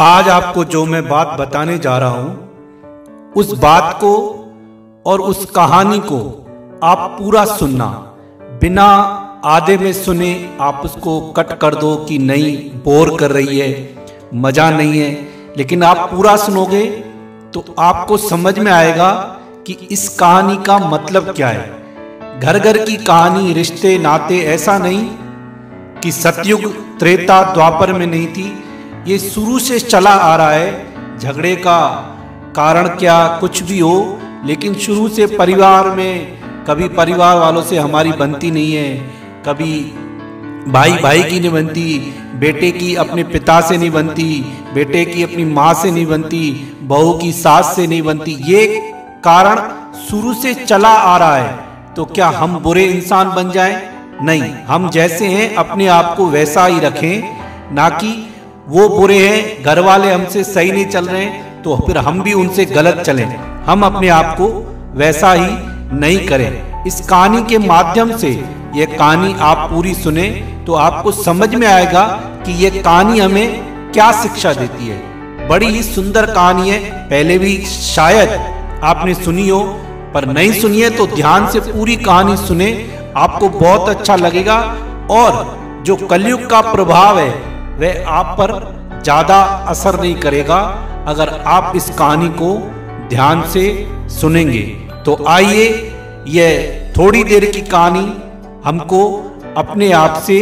आज आपको जो मैं बात बताने जा रहा हूं, उस बात को और उस कहानी को आप पूरा सुनना। बिना आधे में सुने आप उसको कट कर दो कि नहीं, बोर कर रही है, मजा नहीं है। लेकिन आप पूरा सुनोगे तो आपको समझ में आएगा कि इस कहानी का मतलब क्या है। घर घर की कहानी, रिश्ते नाते, ऐसा नहीं कि सतयुग त्रेता द्वापर में नहीं थी। ये शुरू से चला आ रहा है। झगड़े का कारण क्या कुछ भी हो, लेकिन शुरू से परिवार में कभी परिवार वालों से हमारी बनती नहीं है, कभी भाई भाई की नहीं बनती, बेटे की अपने पिता से नहीं बनती, बेटे की अपनी माँ से नहीं बनती, बहू की सास से नहीं बनती। ये कारण शुरू से चला आ रहा है। तो क्या हम बुरे इंसान बन जाएं? नहीं, हम जैसे हैं अपने आप को वैसा ही रखें, ना कि वो बुरे हैं, घर वाले हमसे सही नहीं चल रहे हैं तो फिर हम भी उनसे गलत चलें। हम अपने आप को वैसा ही नहीं करें। इस कहानी के माध्यम से, ये कहानी आप पूरी सुने तो आपको समझ में आएगा कि ये कहानी हमें क्या शिक्षा देती है। बड़ी ही सुंदर कहानी है। पहले भी शायद आपने सुनी हो, पर नहीं सुनी है तो ध्यान से पूरी कहानी सुने, आपको बहुत अच्छा लगेगा। और जो कलयुग का प्रभाव है वह आप पर ज्यादा असर नहीं करेगा अगर आप इस कहानी को ध्यान से सुनेंगे। तो आइए, यह थोड़ी देर की कहानी हमको अपने आप से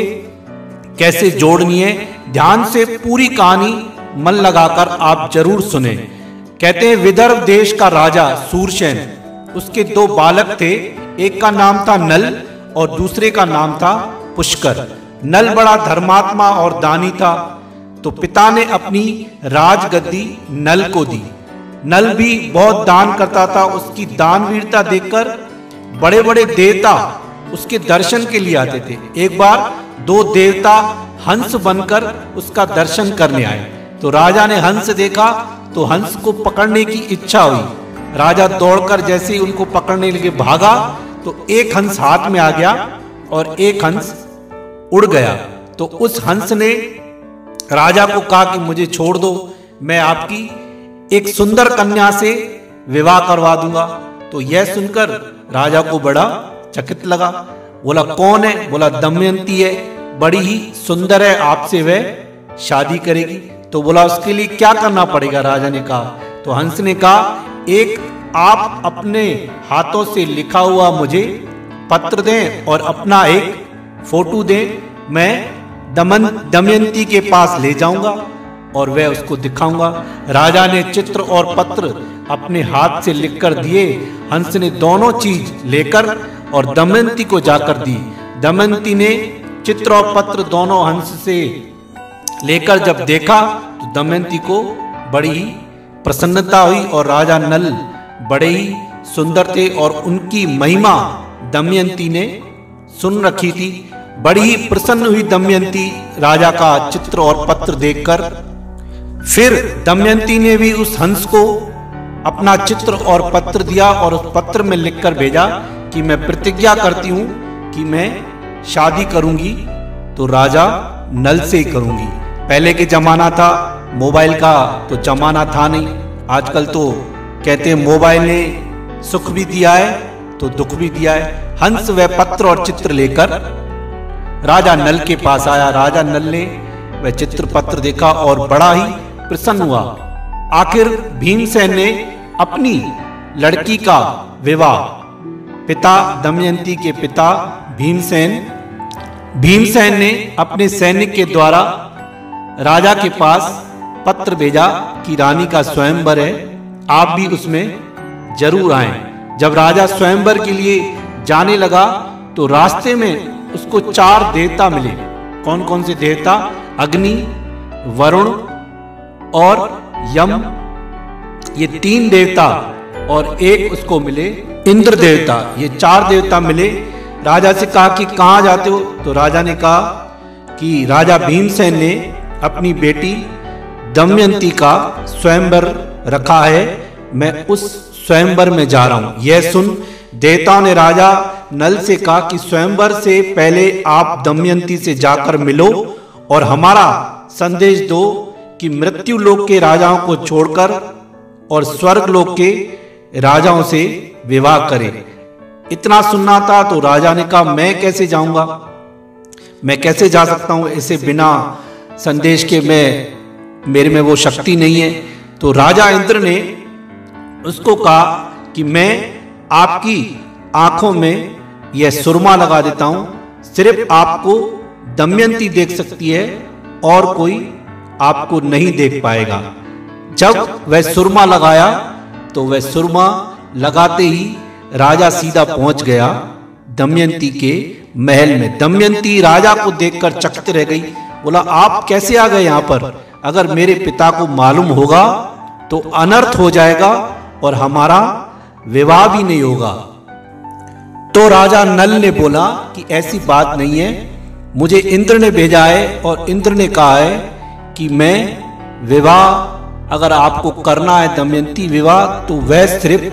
कैसे जोड़नी है, ध्यान से पूरी कहानी मन लगाकर आप जरूर सुने। कहते हैं विदर्भ देश का राजा सूरसेन, उसके दो बालक थे। एक का नाम था नल और दूसरे का नाम था पुष्कर। नल बड़ा धर्मात्मा और दानी था, तो पिता ने अपनी राजगद्दी नल को दी। नल भी बहुत दान करता था। उसकी दानवीरता देखकर बड़े बड़े देवता उसके दर्शन के लिए आते थे। एक बार दो देवता हंस बनकर उसका दर्शन करने आए, तो राजा ने हंस देखा तो हंस को पकड़ने की इच्छा हुई। राजा दौड़कर जैसे ही उनको पकड़ने लगे, भागा तो एक हंस हाथ में आ गया और एक हंस उड़ गया। तो उस हंस ने राजा को कहा कि मुझे छोड़ दो, मैं आपकी एक सुंदर कन्या से विवाह करवा दूंगा। तो यह सुनकर राजा को बड़ा चकित लगा। बोला कौन है? बोला दमयंती है, बड़ी ही सुंदर है, आपसे वह शादी करेगी। तो बोला उसके लिए क्या करना पड़ेगा? राजा ने कहा। तो हंस ने कहा एक आप अपने हाथों से लिखा हुआ मुझे पत्र दें और अपना एक फोटो दें, मैं दमयंती के पास ले जाऊंगा और वह उसको दिखाऊंगा। राजा ने चित्र और पत्र अपने हाथ से लिखकर दिए। हंस ने दोनों चीज लेकर और दमयंती को जाकर दी। दमयंती ने चित्र और पत्र दोनों हंस से लेकर जब देखा तो दमयंती को बड़ी ही प्रसन्नता हुई। और राजा नल बड़े ही सुंदर थे और उनकी महिमा दमयंती ने सुन रखी थी। बड़ी ही प्रसन्न हुई दमयंती राजा का चित्र और पत्र देखकर। फिर दमयंती ने भी उस हंस को अपना चित्र और पत्र दिया और उस पत्र में लिखकर भेजा कि मैं प्रतिज्ञा करती हूं कि मैं शादी करूंगी तो राजा नल से ही करूंगी। पहले के जमाना था, मोबाइल का तो जमाना था नहीं। आजकल तो कहते हैं मोबाइल ने सुख भी दिया है तो दुख भी दिया है। हंस वह पत्र और चित्र लेकर राजा नल के पास आया। राजा नल ने वह चित्र पत्र देखा और बड़ा ही प्रसन्न हुआ। आखिर भीमसेन ने अपनी लड़की का विवाह पिता दमयंती के पिता भीमसेन ने अपने सैनिक के द्वारा राजा के पास पत्र भेजा कि रानी का स्वयंवर है, आप भी उसमें जरूर आएं। जब राजा स्वयंवर के लिए जाने लगा तो रास्ते में उसको 4 देवता मिले। कौन कौन से देवता? अग्नि, वरुण और यम, ये 3 देवता, और एक उसको मिले इंद्र देवता। ये 4 देवता मिले। राजा से कहा कि कहाँ जाते हो? तो राजा ने कहा कि राजा भीमसेन ने अपनी बेटी दमयंती का स्वयंवर रखा है, मैं उस स्वयंवर में जा रहा हूं। यह सुन देवता ने राजा नल से कहा कि स्वयंवर से पहले आप दमयंती से जाकर मिलो और हमारा संदेश दो कि मृत्यु लोक के राजाओं को छोड़कर और स्वर्ग लोक के राजाओं से विवाह करे। इतना सुनना था तो राजा ने कहा, मैं कैसे जाऊंगा, मैं कैसे जा सकता हूं ऐसे बिना संदेश के, मेरे में वो शक्ति नहीं है। तो राजा इंद्र ने उसको कहा कि मैं आपकी आंखों में यह सुरमा लगा देता हूं, सिर्फ आपको दमयंती देख सकती है और कोई आपको नहीं देख पाएगा। जब वह सुरमा लगाया तो वह सुरमा लगाते ही राजा सीधा पहुंच गया दमयंती के महल में। दमयंती राजा को देखकर चकित रह गई, बोला, आप कैसे आ गए यहां पर? अगर मेरे पिता को मालूम होगा तो अनर्थ हो जाएगा और हमारा विवाह भी नहीं होगा। तो राजा नल ने बोला कि ऐसी बात नहीं है, मुझे इंद्र ने भेजा है और इंद्र ने कहा है कि मैं विवाह अगर आपको करना है दमयंती विवाह, तो वह सिर्फ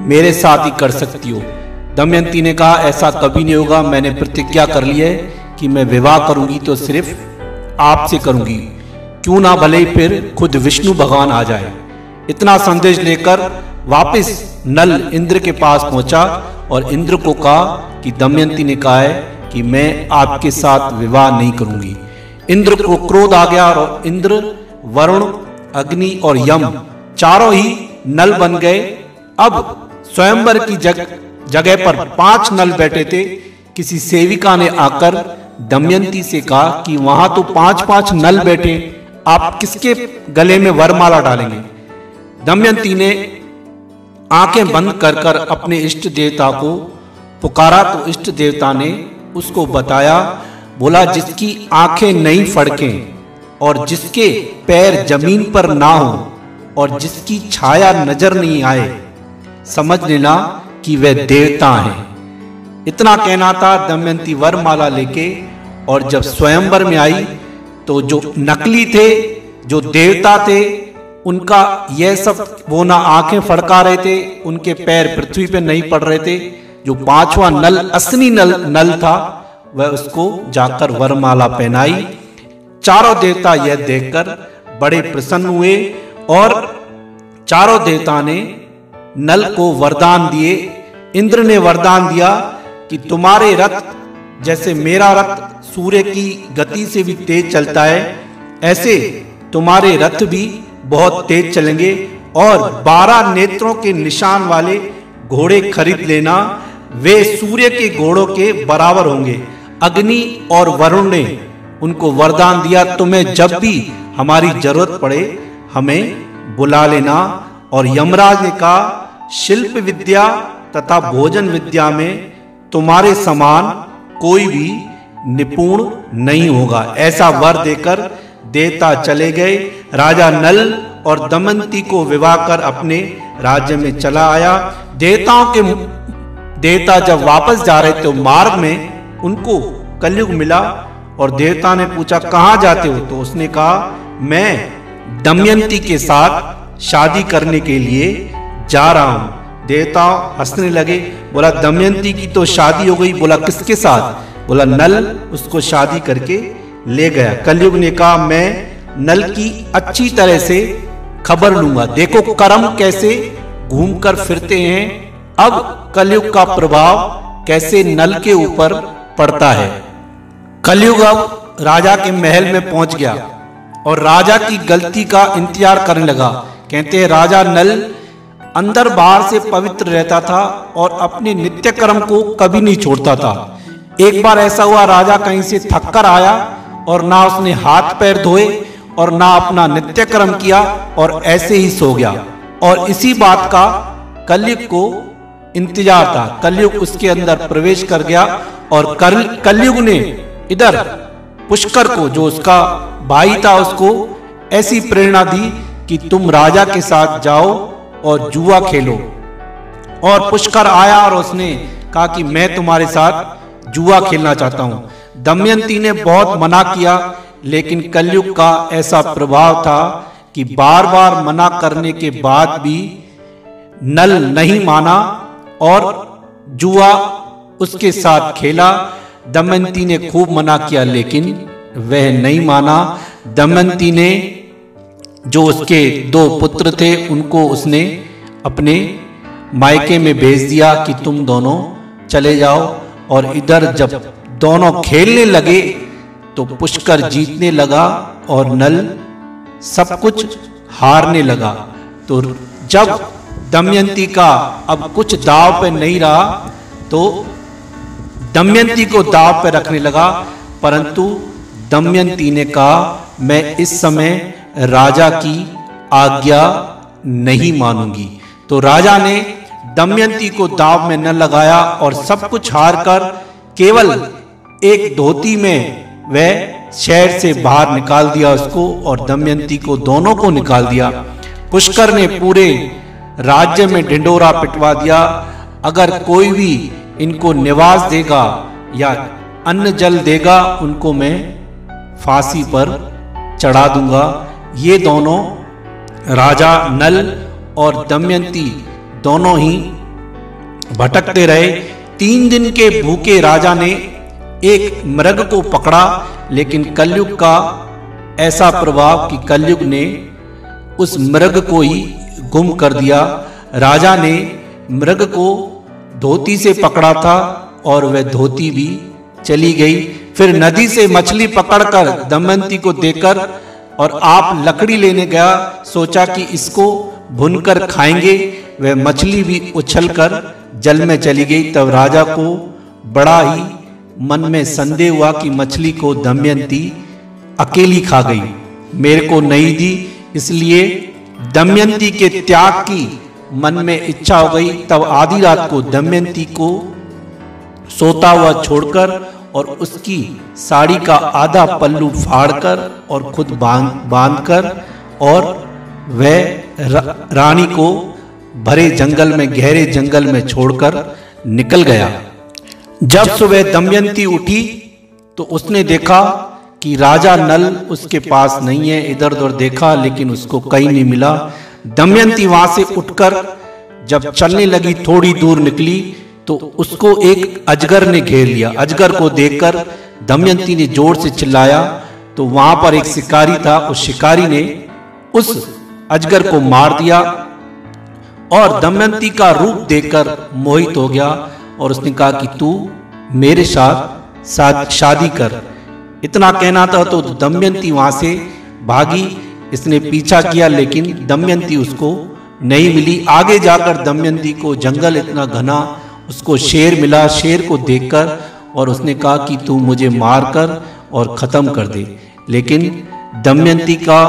मेरे साथ ही कर सकती हो। दमयंती ने कहा, ऐसा कभी नहीं होगा, मैंने प्रतिज्ञा कर ली है कि मैं विवाह करूंगी तो सिर्फ आपसे करूंगी, क्यों ना भले ही फिर खुद विष्णु भगवान आ जाए। इतना संदेश लेकर वापस नल इंद्र के पास पहुंचा और इंद्र को कहा कि दमयंती ने कहा है कि मैं आपके साथ विवाह नहीं करूंगी। इंद्र को क्रोध आ गया और इंद्र, वरुण, अग्नि और यम चारों ही नल बन गए। अब स्वयंवर की जगह पर 5 नल बैठे थे। किसी सेविका ने आकर दमयंती से कहा कि वहां तो 5-5 नल बैठे, आप किसके गले में वरमाला डालेंगे? दमयंती ने आंखें बंद कर कर अपने इष्ट देवता को पुकारा तो इष्ट देवता ने उसको बताया, बोला, जिसकी आंखें नहीं फड़कें और जिसके पैर जमीन पर ना हो और जिसकी छाया नजर नहीं आए, समझ लेना कि वह देवता है। इतना कहना था। दमयंती वरमाला लेके और जब स्वयंवर में आई तो जो नकली थे, जो देवता थे, उनका यह सब, वो ना आंखें फड़का रहे थे, उनके पैर पृथ्वी पे नहीं पड़ रहे थे। जो 5वां नल असली नल था वह उसको जाकर वरमाला पहनाई। चारों देवता यह देखकर बड़े प्रसन्न हुए और चारों देवता ने नल को वरदान दिए। इंद्र ने वरदान दिया कि तुम्हारे रथ जैसे मेरा रथ सूर्य की गति से भी तेज चलता है, ऐसे तुम्हारे रथ भी बहुत तेज चलेंगे और 12 नेत्रों के निशान वाले घोड़े खरीद लेना, वे सूर्य के घोड़ों के बराबर होंगे। अग्नि और वरुण ने उनको वरदान दिया, तुम्हें जब भी हमारी जरूरत पड़े हमें बुला लेना। और यमराज ने कहा, शिल्प विद्या तथा भोजन विद्या में तुम्हारे समान कोई भी निपुण नहीं होगा। ऐसा वर देकर देवता चले गए। राजा नल और दमयंती को विवाह कर अपने राज्य में चला आया। देवता जब वापस जा रहे थे मार्ग में उनको कलयुग मिला और देवता ने पूछा, कहां जाते हो? तो उसने कहा, मैं दमयंती के साथ शादी करने के लिए जा रहा हूं। देवता हंसने लगे, बोला, दमयंती की तो शादी हो गई। बोला, किसके साथ? बोला, नल उसको शादी करके ले गया। कलयुग ने कहा, मैं नल की अच्छी तरह से खबर लूंगा। देखो कर्म कैसे घूमकर फिरते हैं, अब कलयुग का प्रभाव कैसे नल के ऊपर पड़ता है। कलयुग अब राजा के महल में पहुंच गया और राजा की गलती का इंतजार करने लगा। कहते हैं राजा नल अंदर बाहर से पवित्र रहता था और अपने नित्य कर्म को कभी नहीं छोड़ता था। एक बार ऐसा हुआ, राजा कहीं से थक कर आया और ना उसने हाथ पैर धोए और ना अपना नित्य कर्म किया और ऐसे ही सो गया। और इसी बात का कलयुग को इंतजार था। कलयुग उसके अंदर प्रवेश कर गया और कलयुग ने इधर पुष्कर को, जो उसका भाई था, उसको ऐसी प्रेरणा दी कि तुम राजा के साथ जाओ और जुआ खेलो। और पुष्कर आया और उसने कहा कि मैं तुम्हारे साथ जुआ खेलना चाहता हूं। दमयंती ने बहुत मना किया, लेकिन कलयुग का ऐसा प्रभाव था कि बार बार मना करने के बाद भी नल नहीं माना और जुआ उसके साथ खेला। दमयंती ने खूब मना किया लेकिन वह नहीं माना। दमयंती ने जो उसके 2 पुत्र थे उनको उसने अपने मायके में भेज दिया कि तुम दोनों चले जाओ। और इधर जब दोनों खेलने लगे तो पुष्कर जीतने लगा और नल सब कुछ हारने लगा। तो जब दमयंती का अब कुछ दाव पे नहीं रहा तो दमयंती को दाव पे रखने लगा, परंतु दमयंती ने कहा मैं इस समय राजा की आज्ञा नहीं मानूंगी। तो राजा ने दमयंती को दाव में न लगाया और सब कुछ हार कर केवल एक धोती में वह शहर से बाहर निकाल दिया उसको, और दमयंती को दोनों को निकाल दिया। पुष्कर ने पूरे राज्य में ढिंडोरा पिटवा दिया, अगर कोई भी इनको निवास देगा या अन्न जल देगा उनको मैं फांसी पर चढ़ा दूंगा। ये दोनों राजा नल और दमयंती दोनों ही भटकते रहे। 3 दिन के भूखे राजा ने एक मृग को पकड़ा, लेकिन कलयुग का ऐसा प्रभाव कि कलयुग ने उस मृग को ही गुम कर दिया। राजा ने मृग को धोती से पकड़ा था और वह धोती भी चली गई। फिर नदी से मछली पकड़कर दमयंती को देकर और आप लकड़ी लेने गया, सोचा कि इसको भुनकर खाएंगे, वह मछली भी उछलकर जल में चली गई। तब राजा को बड़ा ही मन में संदेह हुआ कि मछली को दमयंती अकेली खा गई, मेरे को नहीं दी, इसलिए दमयंती के त्याग की मन में इच्छा हो गई। तब आधी रात को दमयंती को सोता हुआ छोड़कर और उसकी साड़ी का आधा पल्लू फाड़कर और खुद बांधकर और वह रानी को भरे जंगल में, गहरे जंगल में छोड़कर निकल गया। जब सुबह दमयंती उठी तो उसने देखा कि राजा नल उसके पास नहीं है। इधर उधर देखा लेकिन उसको कहीं नहीं मिला। दमयंती वहां से उठकर जब चलने लगी, थोड़ी दूर निकली तो उसको एक अजगर ने घेर लिया। अजगर को देखकर दमयंती ने जोर से चिल्लाया तो वहां पर एक शिकारी था, उस शिकारी ने उस अजगर को मार दिया और दमयंती का रूप देखकर मोहित हो गया और उसने कहा कि तू मेरे साथ शादी कर। इतना कहना था तो दमयंती वहां से भागी। इसने पीछा किया लेकिन दमयंती उसको नहीं मिली। आगे जाकर दमयंती को जंगल इतना घना, उसको शेर मिला। शेर को देखकर और उसने कहा कि तू मुझे मार कर और खत्म कर दे। लेकिन दमयंती का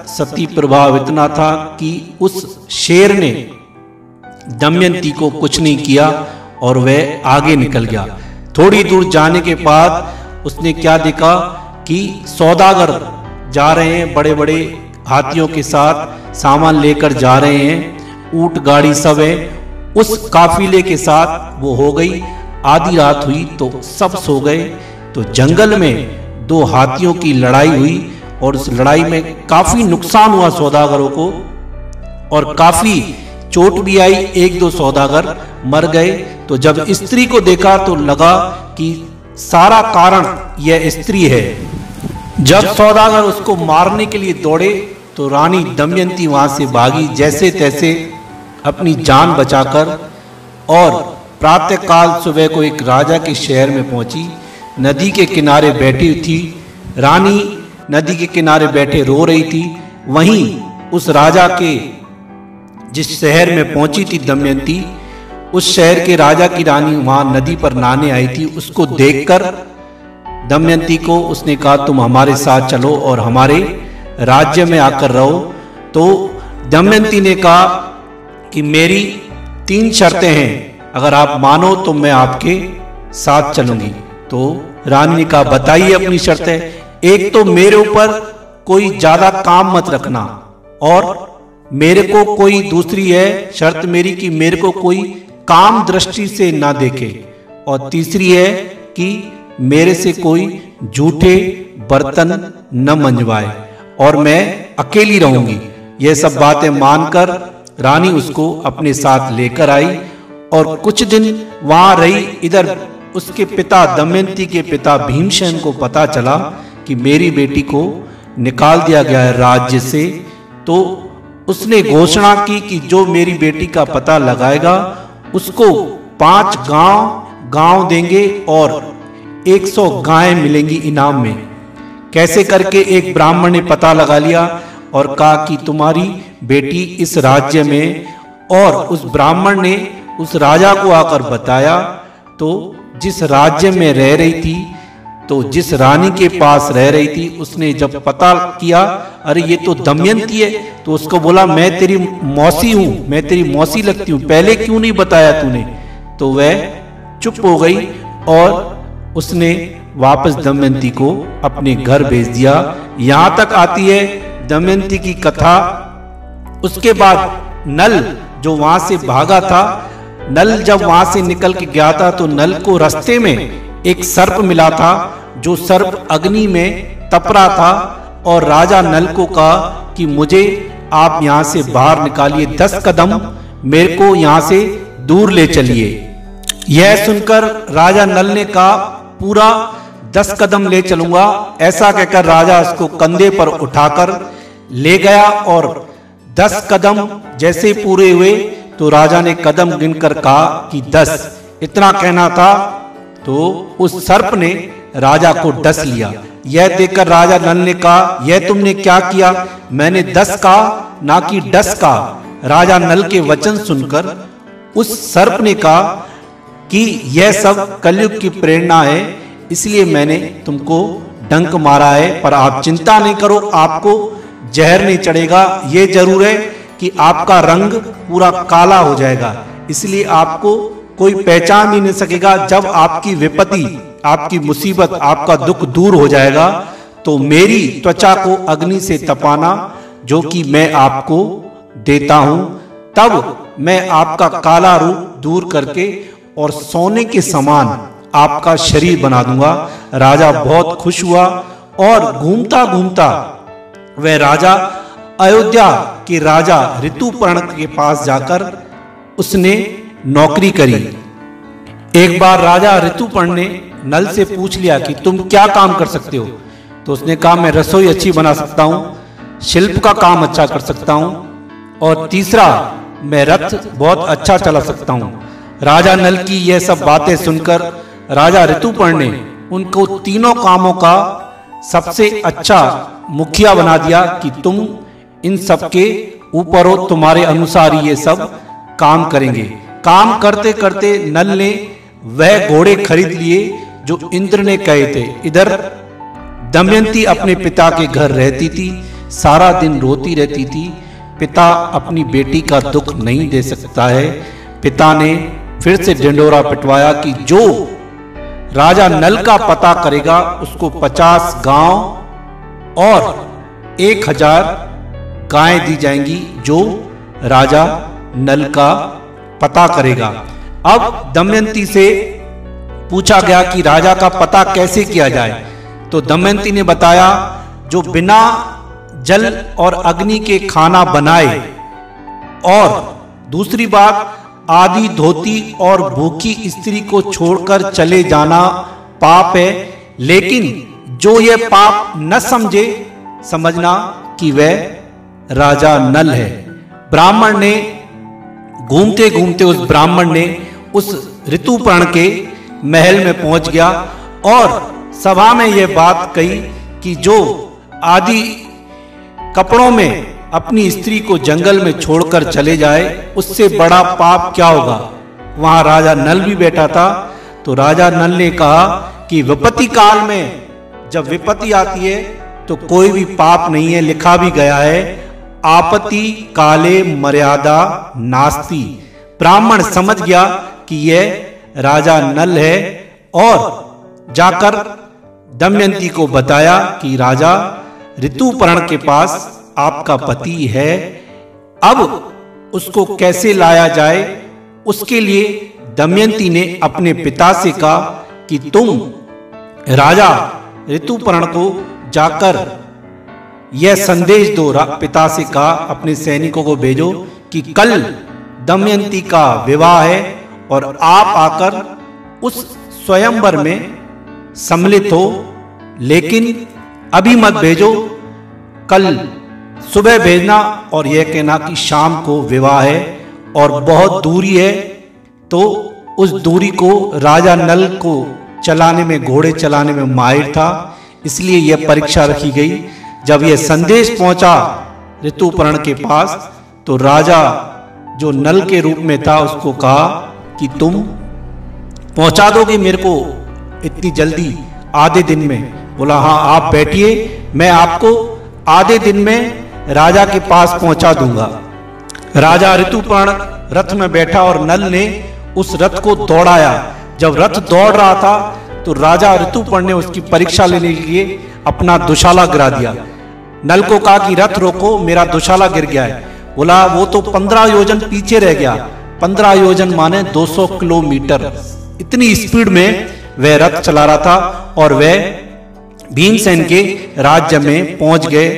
सती प्रभाव इतना था कि उस शेर ने दमयंती को कुछ नहीं किया और वह आगे निकल गया। थोड़ी दूर जाने के बाद उसने क्या देखा कि सौदागर जा रहे हैं, बड़े बड़े हाथियों के साथ सामान लेकर जा रहे हैं, ऊंट गाड़ी सब है। उस काफिले के साथ वो हो गई। आधी रात हुई तो सब सो गए। तो जंगल में 2 हाथियों की लड़ाई हुई और उस लड़ाई में काफी नुकसान हुआ सौदागरों को और काफी चोट भी आई। 1-2 सौदागर मर गए। तो जब स्त्री को देखा तो लगा कि सारा कारण यह स्त्री है। जब सौदागर उसको मारने के लिए दौड़े तो रानी दमयंती वहां से भागी जैसे तैसे अपनी जान बचाकर, और प्रातःकाल सुबह को एक राजा के शहर में पहुंची। नदी के किनारे बैठी थी रानी, नदी के किनारे बैठे रो रही थी। वहीं उस राजा के जिस शहर में पहुंची थी दमयंती, उस शहर के राजा की रानी वहां नदी पर नहाने आई थी। उसको देखकर दमयंती को उसने कहा तुम हमारे साथ चलो और हमारे राज्य में आकर रहो। तो दमयंती ने कहा कि मेरी 3 शर्तें हैं, अगर आप मानो तो मैं आपके साथ चलूंगी। तो रानी ने कहा बताइए अपनी शर्तें। एक तो मेरे ऊपर कोई ज्यादा काम मत रखना, और मेरे को कोई, दूसरी है शर्त मेरी कि मेरे को कोई काम दृष्टि से ना देखे, और तीसरी है कि मेरे से कोई झूठे बर्तन न मंजवाए और मैं अकेली रहूंगी। यह सब बातें मानकर रानी उसको अपने साथ लेकर आई और कुछ दिन वहां रही। इधर उसके पिता, दमयंती के पिता भीमसेन को पता चला कि मेरी बेटी को निकाल दिया गया है राज्य से, तो उसने घोषणा की कि जो मेरी बेटी का पता लगाएगा उसको 5 गांव देंगे और 100 गायें मिलेंगी इनाम में। कैसे करके एक ब्राह्मण ने पता लगा लिया और कहा कि तुम्हारी बेटी इस राज्य में, और उस ब्राह्मण ने उस राजा को आकर बताया। तो जिस राज्य में रह रही थी, तो जिस रानी के पास रह रही थी, उसने जब पता किया अरे ये तो दमयंती है, तो उसको बोला मैं तेरी मौसी हूं, मैं तेरी मौसी लगती हूं, पहले क्यों नहीं बताया तूने। तो वह चुप हो गई और उसने वापस दमयंती को अपने घर भेज दिया। यहां तक आती है दमयंती की कथा। उसके बाद नल जो वहां से भागा था, नल जब वहां से निकल के गया था तो नल को रास्ते में एक सर्प मिला था, जो सर्प अग्नि में तप रहा था, और राजा नल को कहा कि मुझे आप यहां से बाहर निकालिए, 10 कदम मेरे को यहां से दूर ले चलिए। यह सुनकर राजा नल ने कहा पूरा 10 कदम ले चलूंगा। ऐसा कहकर राजा उसको कंधे पर उठाकर ले गया, और 10 कदम जैसे पूरे हुए तो राजा ने कदम गिनकर कहा कि 10, इतना कहना था। तो उस सर्प ने राजा को डस लिया। यह देखकर राजा नल ने कहा यह तुमने क्या किया, मैंने 10 कहा ना कि डस कहा। राजा नल के वचन सुनकर उस सर्प ने कहा कि यह सब कलयुग की प्रेरणा है, इसलिए मैंने तुमको डंक मारा है, पर आप चिंता नहीं करो, आपको जहर नहीं चढ़ेगा। ये जरूर है कि आपका रंग पूरा काला हो जाएगा, इसलिए आपको कोई पहचान ही नहीं सकेगा। जब आपकी विपत्ति, आपकी मुसीबत, आपका दुख दूर हो जाएगा तो मेरी त्वचा को अग्नि से तपाना, जो कि मैं आपको देता हूं, तब मैं आपका काला रूप दूर करके और सोने के समान आपका शरीर बना दूंगा। राजा बहुत खुश हुआ और घूमता घूमता वह राजा अयोध्या के राजा ऋतुपर्ण के पास जाकर उसने नौकरी करी। एक बार राजा ऋतुपर्ण ने नल से पूछ लिया कि तुम क्या काम कर सकते हो, तो उसने कहा मैं रसोई अच्छी बना सकता हूं, शिल्प का काम अच्छा कर सकता हूं, और तीसरा मैं रथ बहुत अच्छा चला सकता हूं। राजा नल की यह सब बातें सुनकर राजा ऋतुपर्ण ने उनको तीनों कामों का सबसे अच्छा मुखिया बना दिया कि तुम इन सब के ऊपर हो, तुम्हारे अनुसार ही ये सब काम करेंगे। काम करते करते नल ने वह घोड़े खरीद लिए जो इंद्र ने कहे थे। इधर दमयंती अपने पिता के घर रहती थी, सारा दिन रोती रहती थी। पिता अपनी बेटी का दुख नहीं दे सकता है। पिता ने फिर से ढिंढोरा पिटवाया कि जो राजा नल का पता करेगा उसको 50 गांव और 1000 गायें दी जाएंगी, जो राजा नल का पता करेगा। अब दमयंती से पूछा गया कि राजा का पता कैसे किया जाए, तो दमयंती ने बताया जो बिना जल और अग्नि के खाना बनाए, और दूसरी बात आधी धोती और भूखी स्त्री को छोड़कर चले जाना पाप है, लेकिन जो ये पाप न समझे, समझना कि वह राजा नल है। ब्राह्मण ने घूमते घूमते उस ऋतुपर्ण के महल में पहुंच गया और सभा में यह बात कही कि जो आदि कपड़ों में अपनी स्त्री को जंगल में छोड़कर चले जाए, उससे बड़ा पाप क्या होगा। वहां राजा नल भी बैठा था, तो राजा नल ने कहा कि विपत्ति काल में जब विपत्ति आती है तो कोई भी पाप नहीं है, लिखा भी गया है आपत्ति काले मर्यादा नास्ति। ब्राह्मण समझ गया कि यह राजा नल है और जाकर दमयंती को बताया कि राजा ऋतुपर्ण के पास आपका पति है, अब उसको कैसे लाया जाए। उसके लिए दमयंती ने अपने पिता से कहा कि तुम राजा ऋतुपर्ण को जाकर यह संदेश दो, पिता से कहा अपने सैनिकों को भेजो कि कल दमयंती का विवाह है और आप आकर उस स्वयंवर में सम्मिलित हो, लेकिन अभी मत भेजो, कल सुबह भेजना और यह कहना कि शाम को विवाह है और बहुत दूरी है। तो उस दूरी को राजा नल को चलाने में, घोड़े चलाने में माहिर था, इसलिए यह परीक्षा रखी गई। जब यह संदेश पहुंचा ऋतुपर्ण के पास तो राजा जो नल के रूप में था उसको कहा कि तुम पहुंचा दोगे मेरे को इतनी जल्दी, आधे दिन में? बोला हाँ, आप बैठिए, मैं आपको आधे दिन में राजा के पास पहुंचा दूंगा। राजा ऋतुपर्ण रथ में बैठा और नल ने उस रथ को दौड़ाया। जब रथ दौड़ रहा था तो राजा ऋतुपर्ण ने उसकी परीक्षा लेने के लिए अपना दुशाला गिरा दिया। नल को कहा कि रथ रोको, मेरा दुशाला गिर गया है। बोला वो तो 15 योजन पीछे रह गया। 15 योजन माने 200 किलोमीटर, इतनी स्पीड में वह रथ चला रहा था और वह भीमसेन के राज्य में पहुंच गए।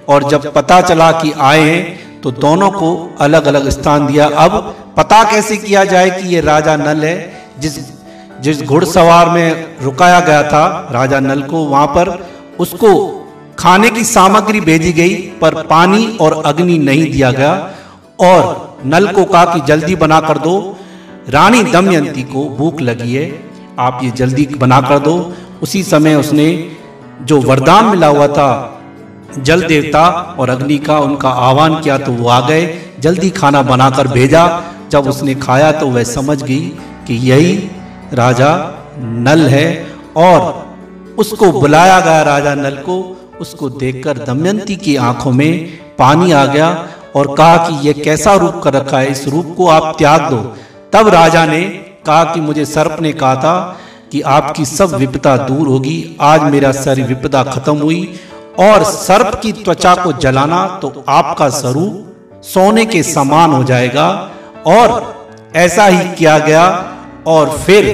और जब पता चला कि आए हैं तो दोनों को अलग अलग स्थान दिया। अब पता कैसे किया जाए कि ये राजा नल है? जिस घुड़सवार में रुकाया गया था राजा नल को, वहां पर उसको खाने की सामग्री भेजी गई पर पानी और अग्नि नहीं दिया गया। और नल को कहा कि जल्दी बना कर दो, रानी दमयंती को भूख लगी है, आप ये जल्दी बना कर दो। उसी समय उसने जो वरदान मिला हुआ था जल देवता और अग्नि का, उनका आह्वान किया तो वो आ गए, जल्दी खाना बनाकर भेजा। जब उसने खाया तो वह समझ गई कि यही राजा नल है और उसको बुलाया गया राजा नल को। उसको देखकर दमयंती की आंखों में पानी आ गया और कहा कि यह कैसा रूप कर रखा है, इस रूप को आप त्याग दो। तब राजा ने कहा कि मुझे सर्प ने कहा था कि आपकी सब विपदा दूर होगी, आज मेरा सारी विपदा खत्म हुई। और सर्प की त्वचा को जलाना तो आपका स्वरूप सोने के समान हो जाएगा। और ऐसा ही किया गया। और फिर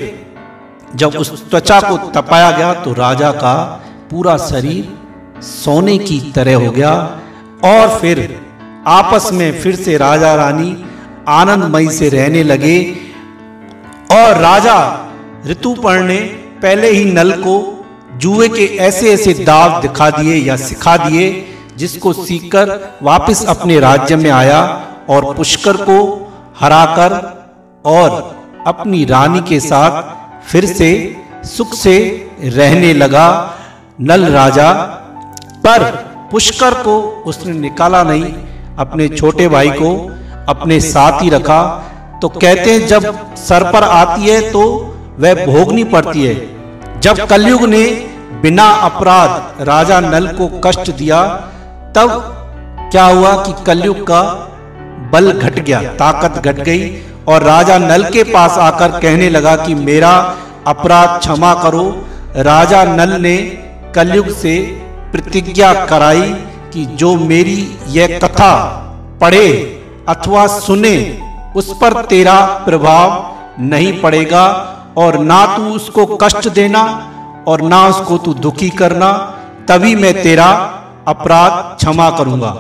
जब उस त्वचा को तपाया गया तो राजा का पूरा शरीर सोने की तरह हो गया। और फिर आपस में फिर से राजा रानी आनंदमयी से रहने लगे। और राजा ऋतुपर्ण ने पहले ही नल को जुए के ऐसे ऐसे दाव दिखा दिए या सिखा दिए जिसको सीखकर वापस अपने राज्य में आया और पुष्कर को हराकर और अपनी रानी के साथ फिर से सुख से रहने लगा नल राजा। पर पुष्कर को उसने निकाला नहीं, अपने छोटे भाई को अपने साथ ही रखा। तो कहते हैं जब सर पर आती है तो वह भोगनी पड़ती है। जब कलयुग ने बिना अपराध राजा नल को कष्ट दिया तब क्या हुआ कि कलयुग का बल घट गया, ताकत घट गई और राजा नल के पास आकर कहने लगा कि मेरा अपराध क्षमा करो। राजा नल ने कलयुग से प्रतिज्ञा कराई कि जो मेरी यह कथा पढ़े अथवा सुने उस पर तेरा प्रभाव नहीं पड़ेगा और ना तू उसको कष्ट देना और ना उसको तू दुखी करना, तभी मैं तेरा अपराध क्षमा करूंगा।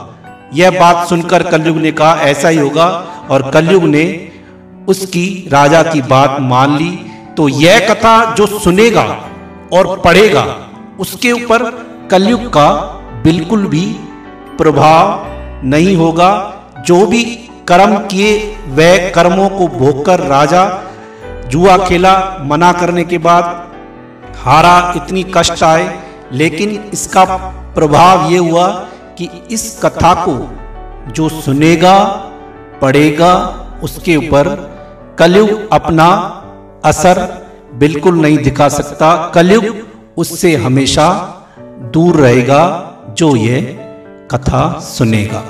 यह बात सुनकर कलयुग ने कहा ऐसा ही होगा और कलयुग ने उसकी राजा की बात मान ली। तो यह कथा जो सुनेगा और पढ़ेगा उसके ऊपर कलयुग का बिल्कुल भी प्रभाव नहीं होगा। जो भी कर्म किए वह कर्मों को भोगकर राजा जुआ खेला, मना करने के बाद हारा, इतनी कष्ट आए, लेकिन इसका प्रभाव ये हुआ कि इस कथा को जो सुनेगा पढ़ेगा उसके ऊपर कलयुग अपना असर बिल्कुल नहीं दिखा सकता। कलयुग उससे हमेशा दूर रहेगा जो ये कथा सुनेगा।